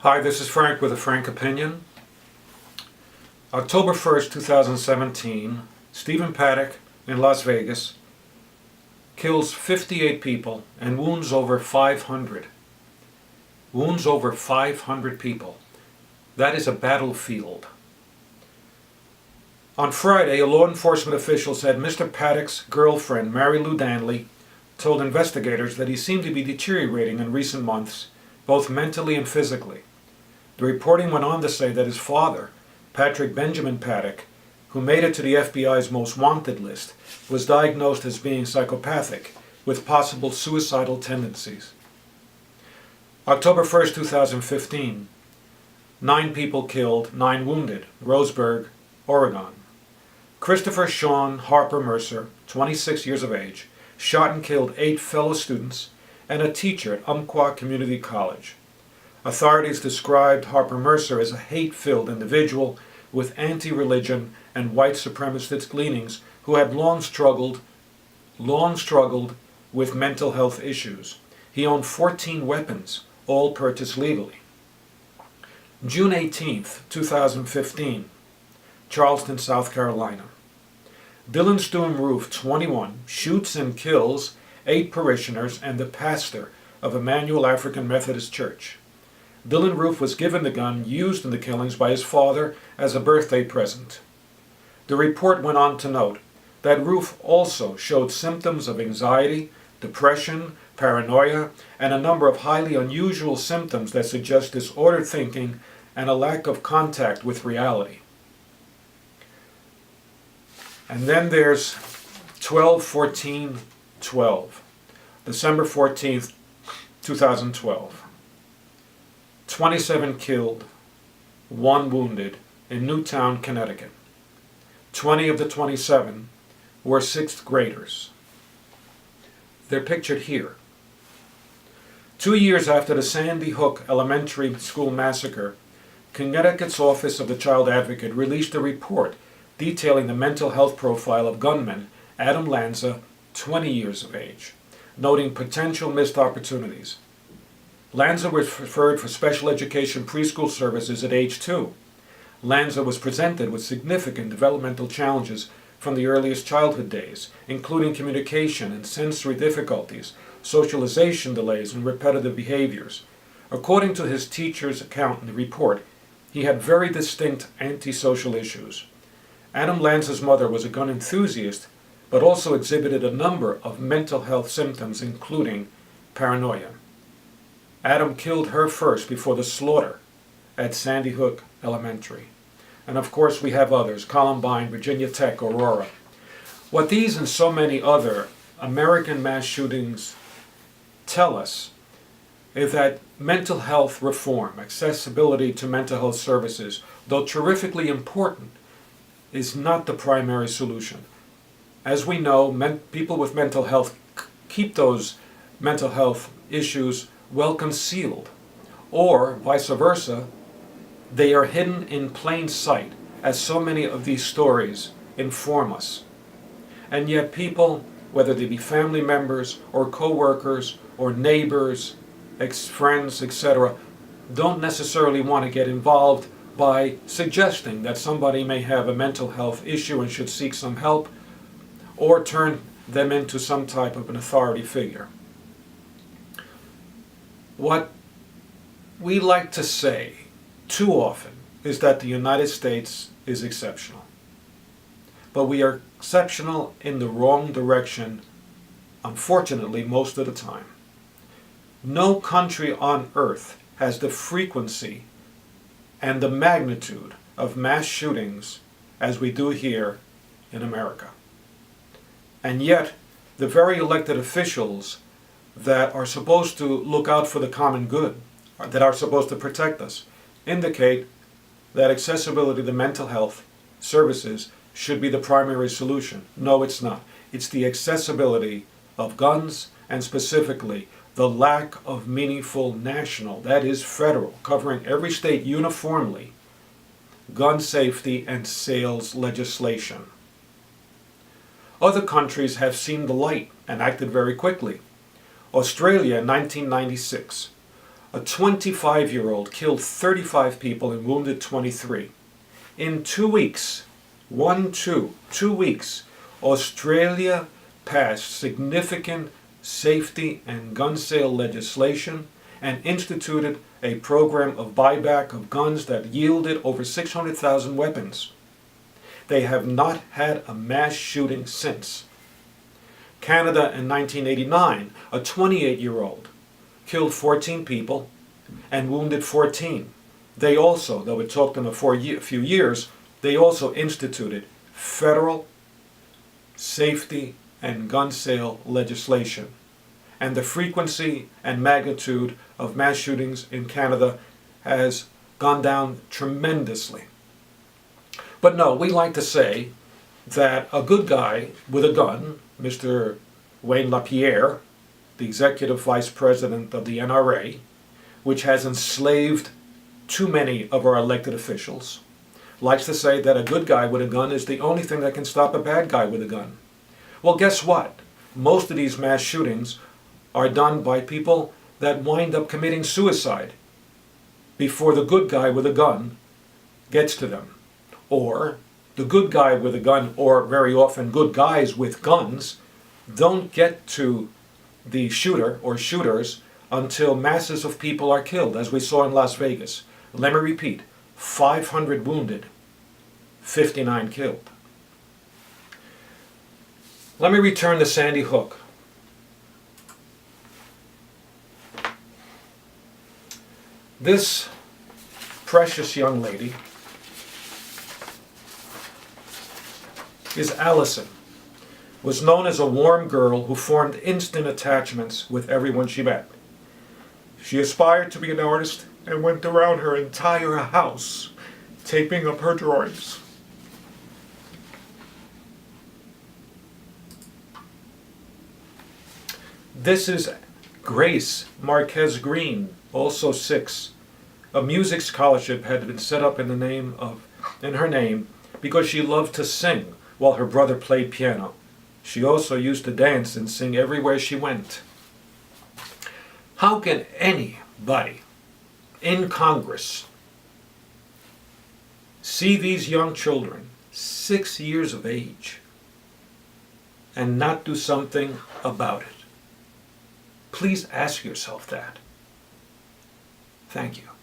Hi, this is Frank with a Frank Opinion. October 1st, 2017, Stephen Paddock in Las Vegas kills 58 people and wounds over 500. Wounds over 500 people. That is a battlefield. On Friday, a law enforcement official said Mr. Paddock's girlfriend, Mary Lou Danley, told investigators that he seemed to be deteriorating in recent months, both mentally and physically. The reporting went on to say that his father, Patrick Benjamin Paddock, who made it to the FBI's most wanted list, was diagnosed as being psychopathic with possible suicidal tendencies. October 1st, 2015, 9 people killed, 9 wounded, Roseburg, Oregon. Christopher Sean Harper Mercer, 26 years of age, shot and killed 8 fellow students and a teacher at Umpqua Community College. Authorities described Harper Mercer as a hate-filled individual with anti-religion and white supremacist leanings who had long struggled with mental health issues. He owned 14 weapons, all purchased legally. June 18th, 2015, Charleston, South Carolina. Dylan Sturm-Roof, 21, shoots and kills 8 parishioners and the pastor of Emmanuel African Methodist Church. Dylan Roof was given the gun used in the killings by his father as a birthday present. The report went on to note that Roof also showed symptoms of anxiety, depression, paranoia, and a number of highly unusual symptoms that suggest disordered thinking and a lack of contact with reality. And then there's 12-14-12, December 14th, 2012. 27 killed, 1 wounded in Newtown, Connecticut. 20 of the 27 were 6th graders. They're pictured here. 2 years after the Sandy Hook Elementary School massacre, Connecticut's Office of the Child Advocate released a report detailing the mental health profile of gunman Adam Lanza, 20 years of age, noting potential missed opportunities. Lanza was referred for special education preschool services at age 2. Lanza was presented with significant developmental challenges from the earliest childhood days, including communication and sensory difficulties, socialization delays, and repetitive behaviors. According to his teacher's account in the report, he had very distinct antisocial issues. Adam Lanza's mother was a gun enthusiast, but also exhibited a number of mental health symptoms, including paranoia. Adam killed her first before the slaughter at Sandy Hook Elementary. And of course we have others, Columbine, Virginia Tech, Aurora. What these and so many other American mass shootings tell us is that mental health reform, accessibility to mental health services, though terrifically important, is not the primary solution. As we know, people with mental health keep those mental health issues well concealed, or vice versa, they are hidden in plain sight, as so many of these stories inform us. And yet people, whether they be family members or co-workers or neighbors, friends, etc., don't necessarily want to get involved by suggesting that somebody may have a mental health issue and should seek some help, or turn them into some type of an authority figure. What we like to say too often is that the United States is exceptional. But we are exceptional in the wrong direction, unfortunately, most of the time. No country on earth has the frequency and the magnitude of mass shootings as we do here in America. And yet, the very elected officials that are supposed to look out for the common good, that are supposed to protect us, indicate that accessibility to mental health services should be the primary solution. No, it's not. It's the accessibility of guns, and specifically the lack of meaningful national, that is federal, covering every state uniformly, gun safety and sales legislation. Other countries have seen the light and acted very quickly. Australia in 1996 A 25-year-old killed 35 people and wounded 23. In 2 weeks, 2 weeks, Australia passed significant safety and gun sale legislation and instituted a program of buyback of guns that yielded over 600,000 weapons. They have not had a mass shooting since. Canada in 1989, a 28-year-old killed 14 people and wounded 14. They also, though it took them a few years, they also instituted federal safety and gun sale legislation. And the frequency and magnitude of mass shootings in Canada has gone down tremendously. But no, we like to say that a good guy with a gun, Mr. Wayne LaPierre, the executive vice president of the NRA, which has enslaved too many of our elected officials, likes to say that a good guy with a gun is the only thing that can stop a bad guy with a gun. Well, guess what? Most of these mass shootings are done by people that wind up committing suicide before the good guy with a gun gets to them. Or the good guy with a gun, or very often good guys with guns, don't get to the shooter or shooters until masses of people are killed, as we saw in Las Vegas. Let me repeat, 500 wounded, 59 killed. Let me return to Sandy Hook. This precious young lady is Allison, was known as a warm girl who formed instant attachments with everyone she met. She aspired to be an artist and went around her entire house taping up her drawings. This is Grace Marquez Green, also 6. A music scholarship had been set up in her name because she loved to sing while her brother played piano. She also used to dance and sing everywhere she went. How can anybody in Congress see these young children, 6 years of age, and not do something about it? Please ask yourself that. Thank you.